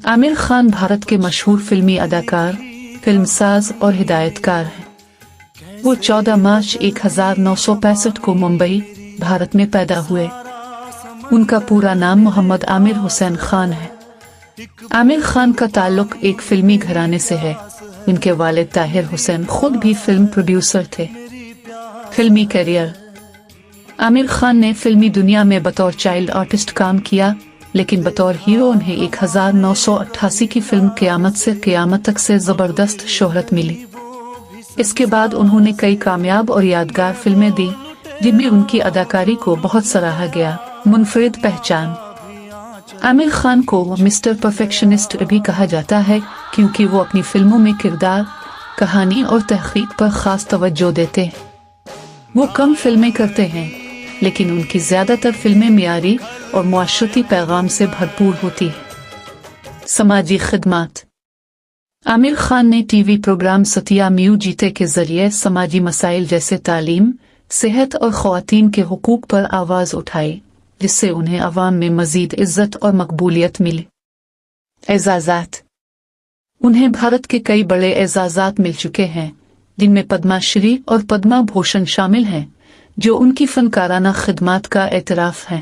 आमिर खान भारत के मशहूर फिल्मी अदाकार, फिल्मसाज और हिदायतकार हैं। वो 14 मार्च 1965 को मुंबई, भारत में पैदा हुए। उनका पूरा नाम मोहम्मद आमिर हुसैन खान है। आमिर खान का ताल्लुक एक फिल्मी घराने से है। उनके वालिद ताहिर हुसैन खुद भी फिल्म प्रोड्यूसर थे। फिल्मी करियर। आमिर खान ने फिल्मी दुनिया में बतौर चाइल्ड आर्टिस्ट काम किया, लेकिन बतौर हीरो उन्हें 1988 की फिल्म क़यामत से क़यामत तक से ज़बरदस्त शोहरत मिली। इसके बाद उन्होंने कई कामयाब और यादगार फिल्में दी, जिनमें उनकी अदाकारी को बहुत सराहा गया। मुनफरिद पहचान। आमिर खान को मिस्टर परफेक्शनिस्ट भी कहा जाता है, क्योंकि वो अपनी फिल्मों में किरदार, कहानी और तहकीक पर खास तवज्जो देते हैं। वो कम फिल्में करते हैं, लेकिन उनकी ज़्यादातर फिल्में मियारी और मुआशरती पैगाम से भरपूर होती हैं। समाजी खिदमत। आमिर खान ने टीवी प्रोग्राम सतिया म्यू जीते के जरिए समाजी मसाइल जैसे तालीम, सेहत और ख़वातीन के हुकूक पर आवाज़ उठाई, जिससे उन्हें अवाम में मज़ीद इज़्ज़त और मकबूलियत मिली। एजाज़ात। उन्हें भारत के कई बड़े एजाज़ात मिल चुके हैं, जिनमें पद्माश्री और पद्मा भूषण शामिल हैं, जो उनकी फ़नकाराना खिदमात का एतराफ़ हैं।